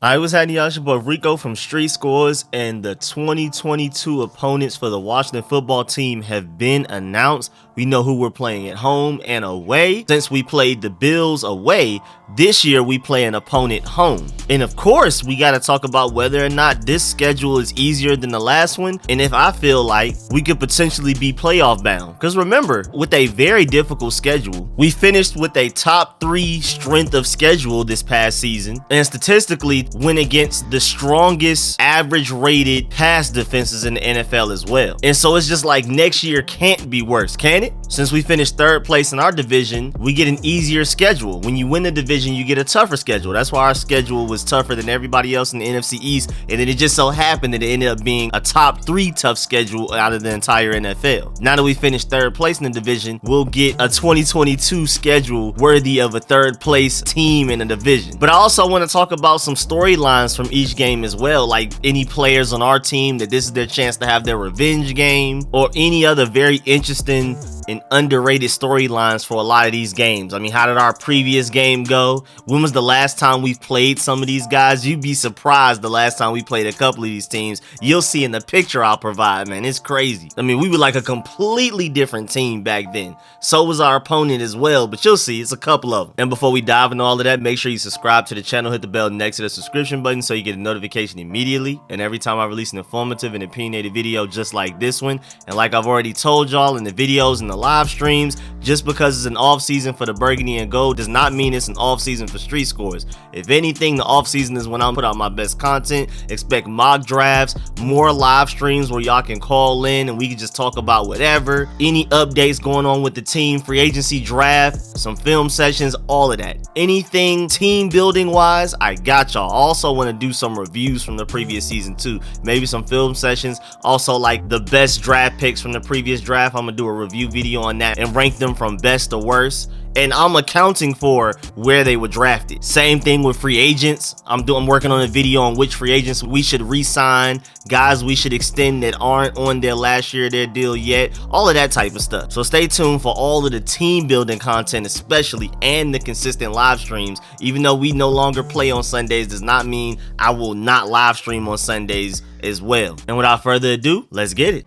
I was having y'all boy Rico from Street Scores, and the 2022 opponents for the Washington football team have been announced. We know who we're playing at home and away. Since we played the Bills away, this year we play an opponent home. And of course, we got to talk about whether or not this schedule is easier than the last one, and if I feel like we could potentially be playoff bound. Because remember, with a very difficult schedule, we finished with a top 3 strength of schedule this past season, and statistically went against the strongest average rated pass defenses in the NFL as well. And so it's just like next year can't be worse, can it? Since we finished 3rd place in our division, we get an easier schedule. When you win the division, you get a tougher schedule. That's why our schedule was tougher than everybody else in the NFC East, and then it just so happened that it ended up being a top 3 tough schedule out of the entire NFL. Now that we finished 3rd place in the division, we'll get a 2022 schedule worthy of a 3rd place team in the division. But I also want to talk about some storylines from each game as well, like any players on our team that this is their chance to have their revenge game, or any other very interesting and underrated storylines for a lot of these games. I mean, how did our previous game go? When was the last time we've played some of these guys? You'd be surprised the last time we played a couple of these teams. You'll see in the picture I'll provide, man. It's crazy. I mean, we were like a completely different team back then. So was our opponent as well, but you'll see it's a couple of them. And before we dive into all of that, make sure you subscribe to the channel, hit the bell next to the subscription button so you get a notification immediately. And every time I release an informative and opinionated video just like this one, and like I've already told y'all in the videos and the live streams, just because it's an off season for the burgundy and gold does not mean it's an off season for Street Scores. If anything, the off season is when I put out my best content. Expect mock drafts, more live streams where y'all can call in and we can just talk about whatever, any updates going on with the team, free agency draft, some film sessions, all of that. Anything team building wise, I got y'all. Also want to do some reviews from the previous season too, maybe some film sessions, also like the best draft picks from the previous draft. I'm gonna do a review video on that and rank them from best to worst, and I'm accounting for where they were drafted. Same thing with free agents. I'm working on a video on which free agents we should re-sign, guys we should extend that aren't on their last year of their deal yet, all of that type of stuff. So stay tuned for all of the team building content especially, and the consistent live streams. Even though we no longer play on Sundays does not mean I will not live stream on Sundays as well. And without further ado, let's get it.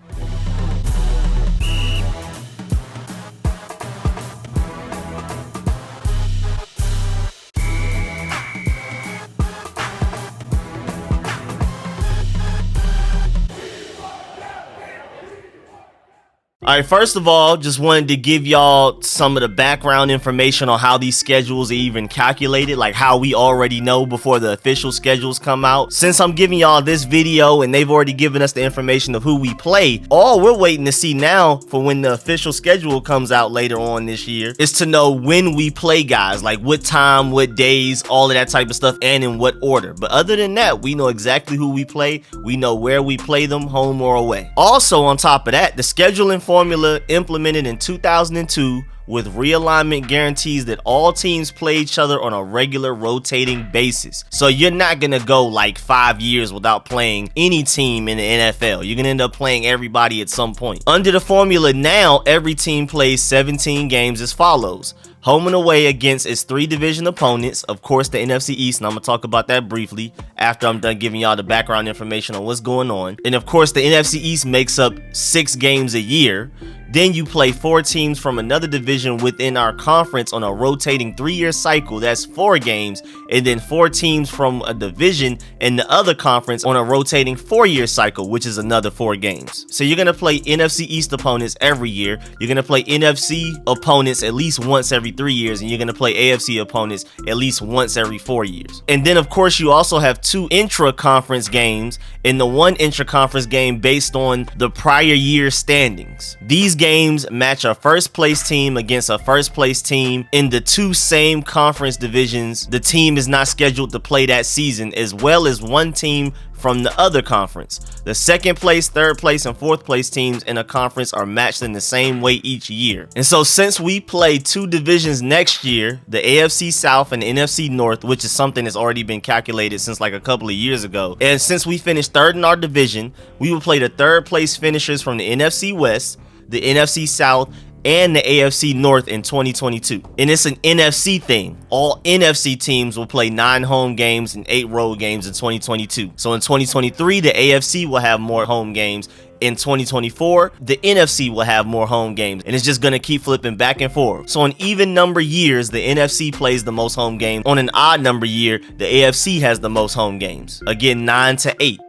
Alright, first of all, just wanted to give y'all some of the background information on how these schedules are even calculated, like how we already know before the official schedules come out. Since I'm giving y'all this video and they've already given us the information of who we play, all we're waiting to see now for when the official schedule comes out later on this year is to know when we play guys, like what time, what days, all of that type of stuff, and in what order. But other than that, we know exactly who we play, we know where we play them, home or away. Also, on top of that, the scheduling formula implemented in 2002 with realignment guarantees that all teams play each other on a regular rotating basis. So you're not gonna go like 5 years without playing any team in the NFL. You're gonna end up playing everybody at some point. Under the formula now, every team plays 17 games as follows. Home and away against its 3 division opponents, of course the NFC East, and I'm gonna talk about that briefly after I'm done giving y'all the background information on what's going on. And of course the NFC East makes up 6 games a year. Then you play 4 teams from another division within our conference on a rotating 3-year cycle. That's 4 games. And then 4 teams from a division in the other conference on a rotating 4-year cycle, which is another 4 games. So you're going to play NFC East opponents every year. You're going to play NFC opponents at least once every 3 years. And you're going to play AFC opponents at least once every 4 years. And then, of course, you also have 2 intra-conference games, and the 1 intra-conference game based on the prior year standings. These games match a first place team against a first place team in the 2 same conference divisions the team is not scheduled to play that season, as well as 1 team from the other conference. The 2nd place, 3rd place, and 4th place teams in a conference are matched in the same way each year. And so since we play 2 divisions next year, the AFC South and the NFC North, which is something that's already been calculated since like a couple of years ago, and since we finished 3rd in our division, we will play the 3rd place finishers from the NFC West, the NFC South, and the AFC North in 2022. And it's an NFC thing. All NFC teams will play 9 home games and 8 road games in 2022. So in 2023, the AFC will have more home games. In 2024, the NFC will have more home games, and it's just going to keep flipping back and forth. So in even number years, the NFC plays the most home games. On an odd number year, the AFC has the most home games. Again, 9 to 8.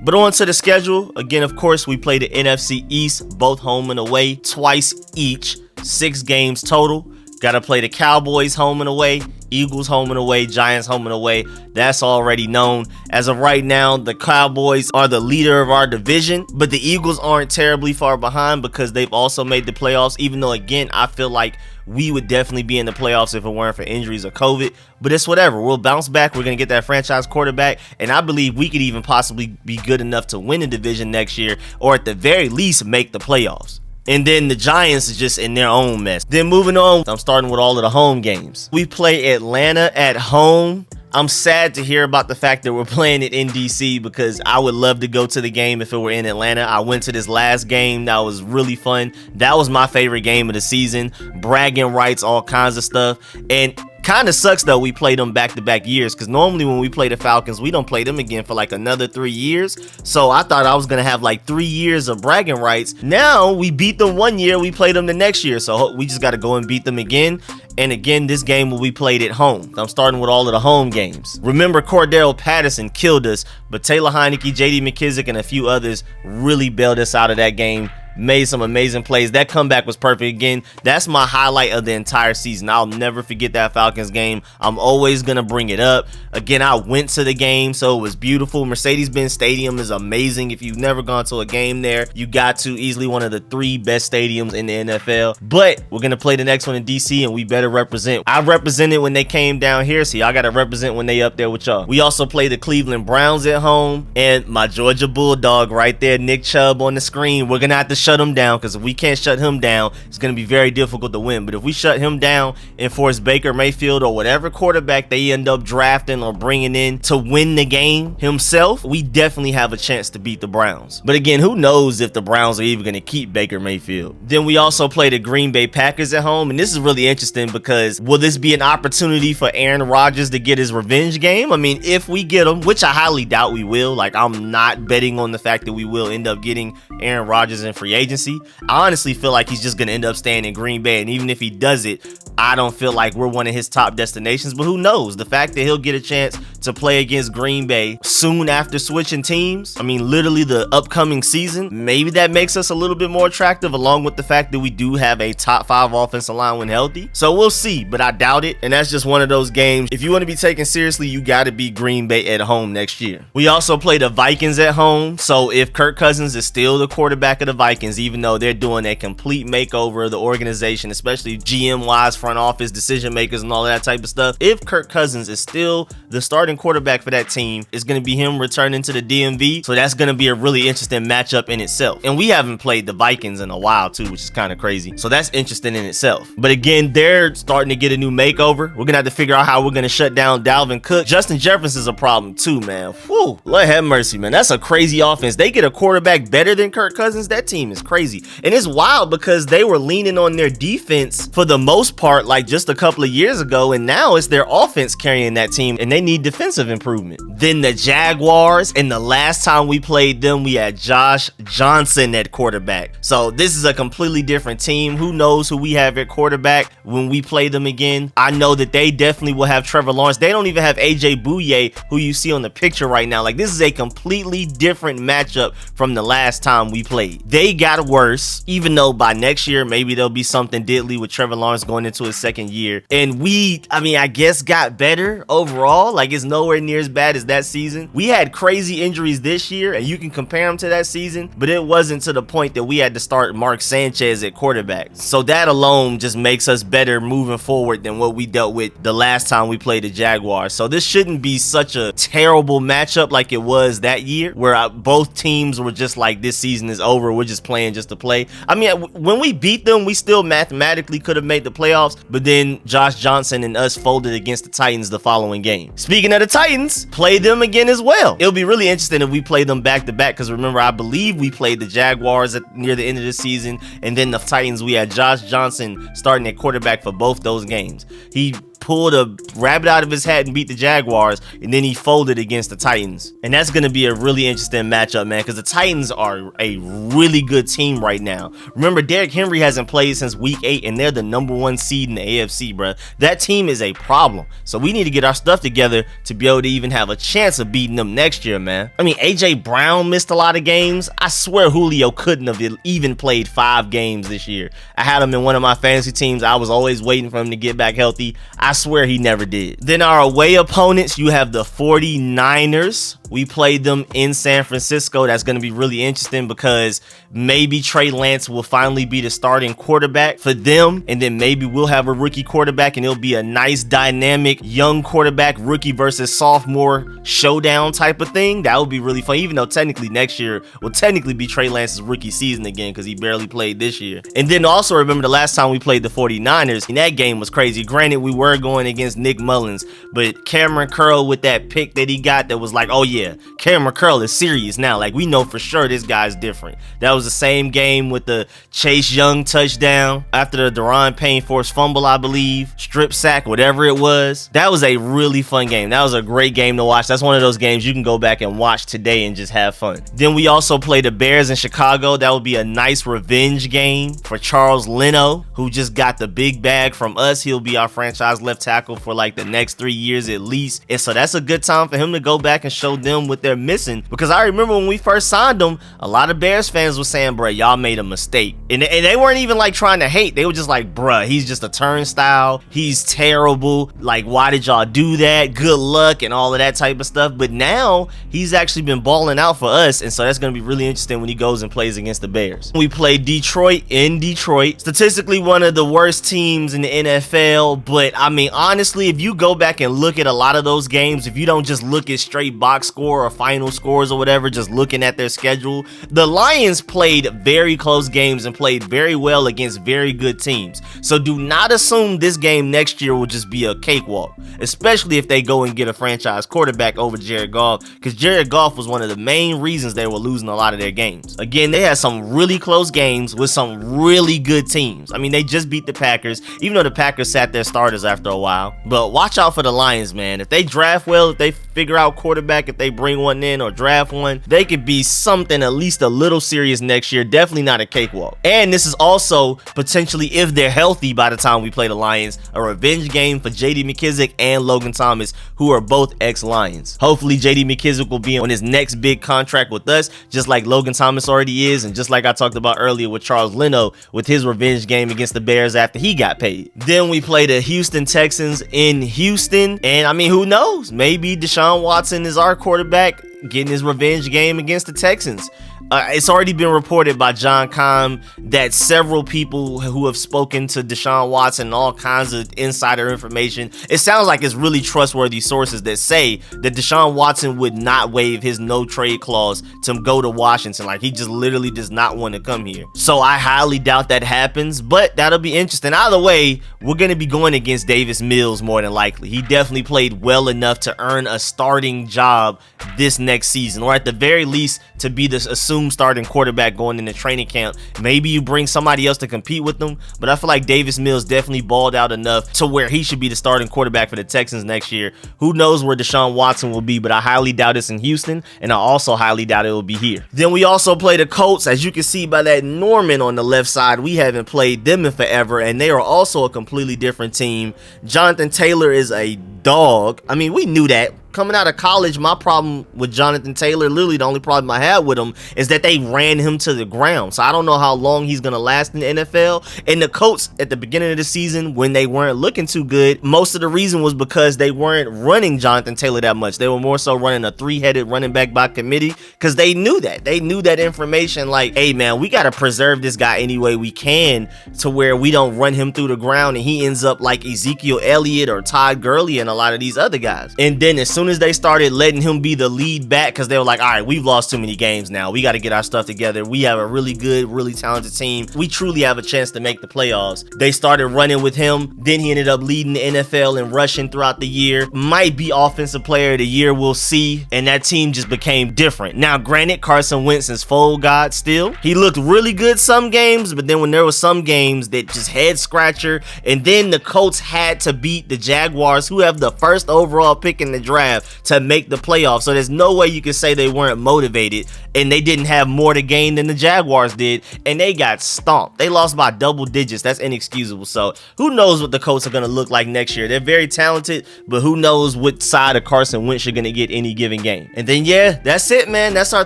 But on to the schedule. Again, of course, we play the NFC East, both home and away, twice each, 6 games total. Got to play the Cowboys home and away, Eagles home and away, Giants home and away. That's already known. As of right now, the Cowboys are the leader of our division, but the Eagles aren't terribly far behind because they've also made the playoffs, even though, again, I feel like we would definitely be in the playoffs if it weren't for injuries or COVID. But it's whatever. We'll bounce back. We're going to get that franchise quarterback, and I believe we could even possibly be good enough to win the division next year, or at the very least make the playoffs. And then the Giants is just in their own mess. Then moving on, I'm starting with all of the home games. We play Atlanta at home. I'm sad to hear about the fact that we're playing it in DC because I would love to go to the game if it were in Atlanta. I went to this last game. That was really fun. That was my favorite game of the season. Bragging rights, all kinds of stuff. And kind of sucks though we played them back-to-back years because normally when we play the Falcons, we don't play them again for like another 3 years. So I thought I was going to have like 3 years of bragging rights. Now we beat them 1 year, we play them the next year. So we just got to go and beat them again. And again, this game will be played at home. I'm starting with all of the home games. Remember, Cordell Patterson killed us, but Taylor Heineke, JD McKissick, and a few others really bailed us out of that game. Made some amazing plays. That comeback was perfect. Again, that's my highlight of the entire season. I'll never forget that Falcons game. I'm always going to bring it up. Again, I went to the game, so it was beautiful. Mercedes-Benz Stadium is amazing. If you've never gone to a game there, you got to. Easily one of the 3 best stadiums in the NFL. But we're going to play the next one in DC, and we better represent. I represented when they came down here, so y'all got to represent when they up there with y'all. We also play the Cleveland Browns at home, and my Georgia Bulldog right there, Nick Chubb on the screen. We're going to have to shut him down because if we can't shut him down, it's going to be very difficult to win. But if we shut him down and force Baker Mayfield or whatever quarterback they end up drafting or bringing in to win the game himself, we definitely have a chance to beat the Browns. But again, who knows if the Browns are even going to keep Baker Mayfield. Then we also play the Green Bay Packers at home, and this is really interesting because will this be an opportunity for Aaron Rodgers to get his revenge game? I mean, if we get him, which I highly doubt we will. Like, I'm not betting on the fact that we will end up getting Aaron Rodgers in free agency. I honestly feel like he's just going to end up staying in Green Bay, and even if he does it, I don't feel like we're one of his top destinations, but who knows? The fact that he'll get a chance to play against Green Bay soon after switching teams, I mean, literally the upcoming season, maybe that makes us a little bit more attractive, along with the fact that we do have a top 5 offensive line when healthy. So we'll see, but I doubt it, and that's just one of those games. If you want to be taken seriously, you got to beat Green Bay at home next year. We also play the Vikings at home, so if Kirk Cousins is still the quarterback of the Vikings, even though they're doing a complete makeover of the organization, especially GM-wise, front office, decision makers, and all that type of stuff. If Kirk Cousins is still the starting quarterback for that team, it's going to be him returning to the DMV. So that's going to be a really interesting matchup in itself. And we haven't played the Vikings in a while too, which is kind of crazy. So that's interesting in itself. But again, they're starting to get a new makeover. We're going to have to figure out how we're going to shut down Dalvin Cook. Justin Jefferson's a problem too, man. Whew, Lord have mercy, man. That's a crazy offense. They get a quarterback better than Kirk Cousins. That team is crazy. And it's wild because they were leaning on their defense for the most part, like just a couple of years ago, and now it's their offense carrying that team, and they need defensive improvement. Then the Jaguars, and the last time we played them, we had Josh Johnson at quarterback. So this is a completely different team. Who knows who we have at quarterback when we play them again? I know that they definitely will have Trevor Lawrence. They don't even have AJ Bouye, who you see on the picture right now. Like, this is a completely different matchup from the last time we played. They got worse, even though by next year, maybe there'll be something diddly with Trevor Lawrence going into his second year. And I guess got better overall. Like, it's nowhere near as bad as that season. We had crazy injuries this year, and you can compare them to that season, but it wasn't to the point that we had to start Mark Sanchez at quarterback. So that alone just makes us better moving forward than what we dealt with the last time we played the Jaguars. So this shouldn't be such a terrible matchup like it was that year, where both teams were just like, this season is over, we're just playing just to play. I mean, when we beat them, we still mathematically could have made the playoffs, but then Josh Johnson and us folded against the Titans the following game. Speaking of the Titans, play them again as well. It'll be really interesting if we play them back to back, because remember, I believe we played the Jaguars near the end of the season, and then the Titans, we had Josh Johnson starting at quarterback for both those games. He pulled a rabbit out of his hat and beat the Jaguars, and then he folded against the Titans. And that's going to be a really interesting matchup, man, because the Titans are a really good team right now. Remember, Derrick Henry hasn't played since week 8, and they're the #1 seed in the AFC, bro. That team is a problem. So we need to get our stuff together to be able to even have a chance of beating them next year, man. I mean, AJ Brown missed a lot of games. I swear Julio couldn't have even played 5 games this year. I had him in one of my fantasy teams. I was always waiting for him to get back healthy. I swear he never did. Then our away opponents, you have the 49ers. We played them in San Francisco. That's going to be really interesting because maybe Trey Lance will finally be the starting quarterback for them, and then maybe we'll have a rookie quarterback, and it'll be a nice dynamic young quarterback rookie versus sophomore showdown type of thing. That would be really fun, even though technically next year will technically be Trey Lance's rookie season again because he barely played this year. And then also remember the last time we played the 49ers, and that game was crazy. Granted, we were going against Nick Mullins, but Cameron Curl with that pick that he got that was like, oh yeah, Cameron Curl is serious now. Like, we know for sure this guy's different. That was the same game with the Chase Young touchdown after the Daron Payne forced fumble, I believe, strip sack, whatever it was. That was a really fun game. That was a great game to watch. That's one of those games you can go back and watch today and just have fun. Then we also play the Bears in Chicago. That would be a nice revenge game for Charles Leno, who just got the big bag from us. He'll be our franchise left tackle for like the next 3 years at least. And so that's a good time for him to go back and show them what they're missing, because I remember when we first signed him, a lot of Bears fans were saying, bruh, y'all made a mistake. And they weren't even like trying to hate. They were just like, bruh, he's just a turnstile. He's terrible. Like, why did y'all do that? Good luck and all of that type of stuff. But now he's actually been balling out for us. And so that's going to be really interesting when he goes and plays against the Bears. We played Detroit in Detroit. Statistically, one of the worst teams in the NFL. But I mean, honestly, if you go back and look at a lot of those games, if you don't just look at straight box score or final scores or whatever, just looking at their schedule, the Lions played very close games and played very well against very good teams. So do not assume this game next year will just be a cakewalk, especially if they go and get a franchise quarterback over Jared Goff, because Jared Goff was one of the main reasons they were losing a lot of their games. Again, they had some really close games with some really good teams. I mean, they just beat the Packers, even though the Packers sat their starters after a while. But watch out for the Lions, man. If they draft well, if they figure out quarterback, if they bring one in or draft one, they could be something at least a little serious next year. Definitely not a cakewalk. And this is also potentially, if they're healthy by the time we play the Lions, a revenge game for JD McKissic and Logan Thomas, who are both ex-Lions. Hopefully JD McKissic will be on his next big contract with us, just like Logan Thomas already is, and just like I talked about earlier with Charles Leno with his revenge game against the Bears after he got paid. Then we play the Houston Texans in Houston, and I mean, who knows? Maybe Deshaun Watson is our quarterback getting his revenge game against the Texans. It's already been reported by John Keim that several people who have spoken to Deshaun Watson and all kinds of insider information, it sounds like it's really trustworthy sources that say that Deshaun Watson would not waive his no trade clause to go to Washington. Like, he just literally does not want to come here. So I highly doubt that happens, but that'll be interesting. Either way, we're going to be going against Davis Mills more than likely. He definitely played well enough to earn a starting job this next season, or at the very least to be the assumed starting quarterback going into training camp. Maybe you bring somebody else to compete with them, but I feel like Davis Mills definitely balled out enough to where he should be the starting quarterback for the Texans next year. Who knows where Deshaun Watson will be, but I highly doubt it's in Houston, and I also highly doubt it will be here. Then we also play the Colts. As you can see by that Norman on the left side, we haven't played them in forever, and they are also a completely different team. Jonathan Taylor is a dog. I mean, we knew that. Coming out of college, my problem with Jonathan Taylor, literally the only problem I had with him, is that they ran him to the ground. So I don't know how long he's going to last in the NFL. And the Colts, at the beginning of the season, when they weren't looking too good, most of the reason was because they weren't running Jonathan Taylor that much. They were more so running a 3-headed running back by committee, because they knew that. They knew that information, like, hey, man, we got to preserve this guy any way we can to where we don't run him through the ground and he ends up like Ezekiel Elliott or Todd Gurley in a a lot of these other guys. And then as soon as they started letting him be the lead back, because they were like, all right, we've lost too many games now. We got to get our stuff together. We have a really good, really talented team. We truly have a chance to make the playoffs. They started running with him. Then he ended up leading the NFL in rushing throughout the year. Might be offensive player of the year. We'll see. And that team just became different. Now, granted, Carson Wentz is full god still. He looked really good some games, but then when there was some games that just head scratcher, and then the Colts had to beat the Jaguars, who have the first overall pick in the draft, to make the playoffs. So there's no way you can say they weren't motivated, and they didn't have more to gain than the Jaguars did, and they got stomped. They lost by double digits. That's inexcusable. So who knows what the Colts are going to look like next year. They're very talented, but who knows what side of Carson Wentz you're going to get any given game. And then, yeah, that's it, man. That's our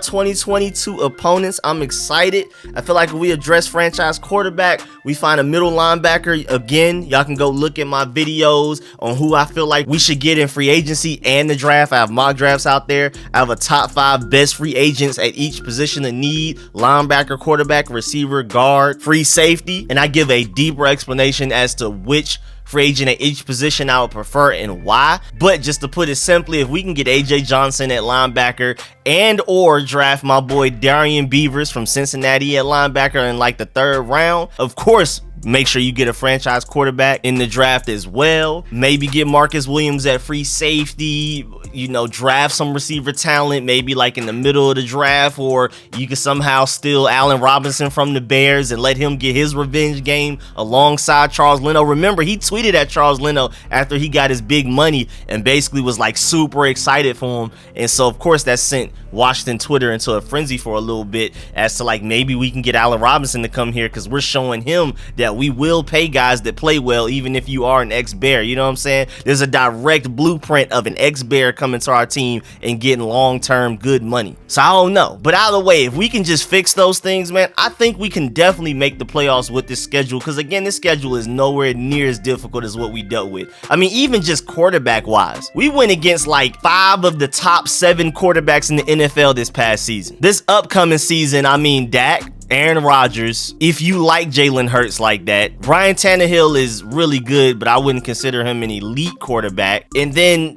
2022 opponents. I'm excited. I feel like if we address franchise quarterback, we find a middle linebacker. Again, y'all can go look at my videos on who I feel like we should get in free agency and the draft. I have mock drafts out there. I have a top 5 best free agents at each position of need: linebacker, quarterback, receiver, guard, free safety. And I give a deeper explanation as to which free agent at each position I would prefer and why. But just to put it simply, if we can get AJ Johnson at linebacker and or draft my boy Darian Beavers from Cincinnati at linebacker in like the 3rd round, of course, make sure you get a franchise quarterback in the draft as well. Maybe get Marcus Williams at free safety, you know, draft some receiver talent, maybe like in the middle of the draft, or you can somehow steal Allen Robinson from the Bears and let him get his revenge game alongside Charles Leno. Remember, he tweeted at Charles Leno after he got his big money and basically was like super excited for him. And so, of course, that sent Washington Twitter into a frenzy for a little bit as to like, maybe we can get Allen Robinson to come here because we're showing him that we will pay guys that play well, even if you are an ex-Bear. You know what I'm saying? There's a direct blueprint of an ex-Bear coming to our team and getting long-term good money. So I don't know. But either way, if we can just fix those things, man, I think we can definitely make the playoffs with this schedule. Because again, this schedule is nowhere near as difficult as what we dealt with. I mean, even just quarterback-wise, we went against like 5 of the top 7 quarterbacks in the NFL this past season. This upcoming season, I mean, Dak, Aaron Rodgers, if you like Jalen Hurts like that. Ryan Tannehill is really good, but I wouldn't consider him an elite quarterback. And then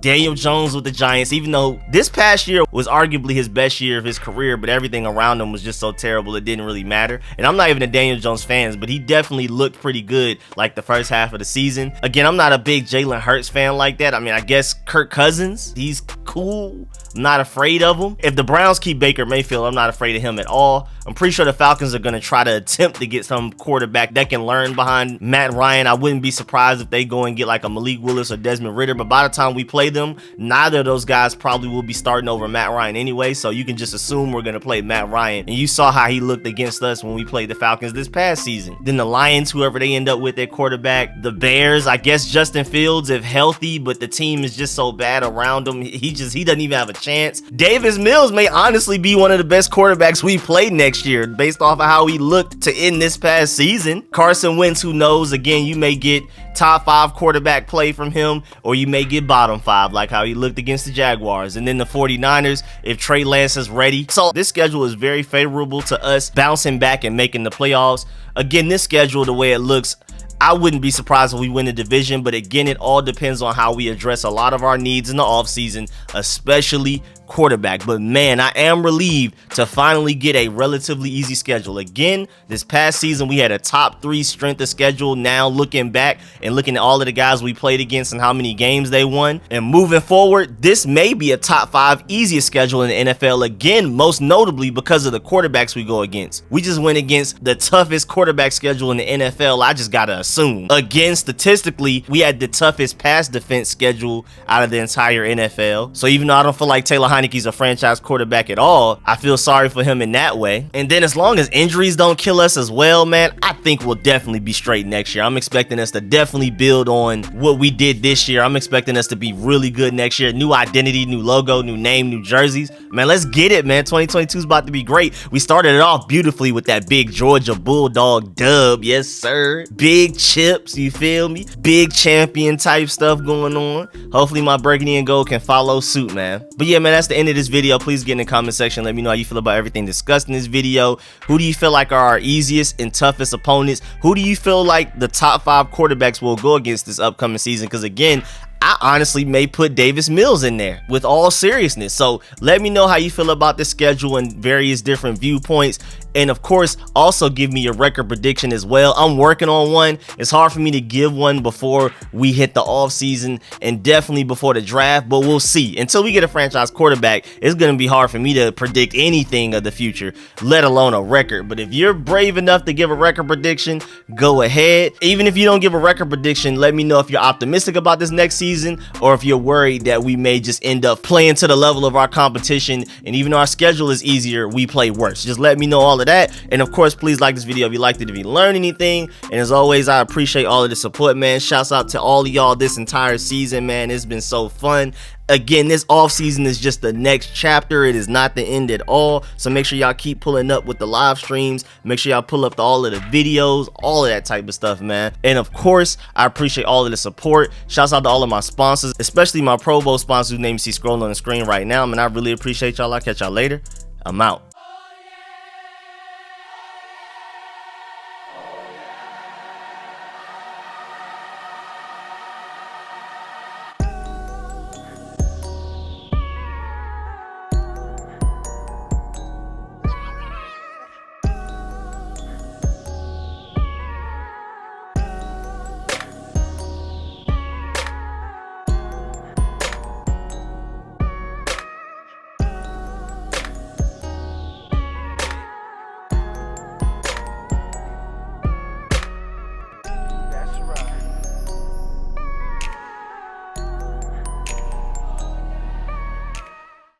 Daniel Jones with the Giants, even though this past year was arguably his best year of his career, but everything around him was just so terrible it didn't really matter. And I'm not even a Daniel Jones fan, but he definitely looked pretty good like the first half of the season. Again, I'm not a big Jalen Hurts fan like that. I mean, I guess Kirk Cousins, he's cool. I'm not afraid of him. If the Browns keep Baker Mayfield, I'm not afraid of him at all. I'm pretty sure the Falcons are going to try to attempt to get some quarterback that can learn behind Matt Ryan. I wouldn't be surprised if they go and get like a Malik Willis or Desmond Ridder, but by the time we play them, neither of those guys probably will be starting over Matt Ryan anyway, so you can just assume we're going to play Matt Ryan. And you saw how he looked against us when we played the Falcons this past season. Then the Lions, whoever they end up with at quarterback. The Bears, I guess Justin Fields if healthy, but the team is just so bad around him. He doesn't even have a chance. Davis Mills may honestly be one of the best quarterbacks we play next year based off of how he looked to end this past season. Carson Wentz, who knows? Again, you may get top 5 quarterback play from him, or you may get bottom 5 like how he looked against the Jaguars. And then the 49ers, if Trey Lance is ready. So this schedule is very favorable to us bouncing back and making the playoffs. Again, this schedule, the way it looks, I wouldn't be surprised if we win the division, but again, it all depends on how we address a lot of our needs in the offseason, especially quarterback. But man, I am relieved to finally get a relatively easy schedule. Again, this past season we had a top 3 strength of schedule. Now looking back and looking at all of the guys we played against and how many games they won, and moving forward, this may be a top 5 easiest schedule in the NFL. Again, most notably because of the quarterbacks we go against. We just went against the toughest quarterback schedule in the NFL. I just gotta assume. Again, statistically, we had the toughest pass defense schedule out of the entire NFL. So even though I don't feel like Taylor Heineke's a franchise quarterback at all, I feel sorry for him in that way. And then as long as injuries don't kill us as well, man, I think we'll definitely be straight next year. I'm expecting us to definitely build on what we did this year. I'm expecting us to be really good next year. New identity, new logo, new name, new jerseys. Man, let's get it, man. 2022 is about to be great. We started it off beautifully with that big Georgia Bulldog dub. Yes, sir. Big chips, you feel me? Big champion type stuff going on. Hopefully my burgundy and gold can follow suit, man. But yeah, man, that's that's the end of this video. Please get in the comment section. Let me know how you feel about everything discussed in this video. Who do you feel like are our easiest and toughest opponents? Who do you feel like the top 5 quarterbacks will go against this upcoming season? Because again, I honestly may put Davis Mills in there with all seriousness. So let me know how you feel about this schedule and various different viewpoints. And of course, also give me your record prediction as well. I'm working on one. It's hard for me to give one before we hit the off season and definitely before the draft, but we'll see. Until we get a franchise quarterback, it's going to be hard for me to predict anything of the future, let alone a record. But if you're brave enough to give a record prediction, go ahead. Even if you don't give a record prediction, let me know if you're optimistic about this next season or if you're worried that we may just end up playing to the level of our competition, and even though our schedule is easier, we play worse. Just let me know all of that. And of course, please like this video if you liked it, if you learned anything. And as always, I appreciate all of the support, man. Shouts out to all of y'all this entire season, man. It's been so fun. Again, this off season is just the next chapter. It is not the end at all. So make sure y'all keep pulling up with the live streams. Make sure y'all pull up to all of the videos, all of that type of stuff, man. And of course, I appreciate all of the support. Shouts out to all of my sponsors, especially my Pro Bowl sponsors whose name you see scrolling on the screen right now, man. I really appreciate y'all. I'll catch y'all later. I'm out.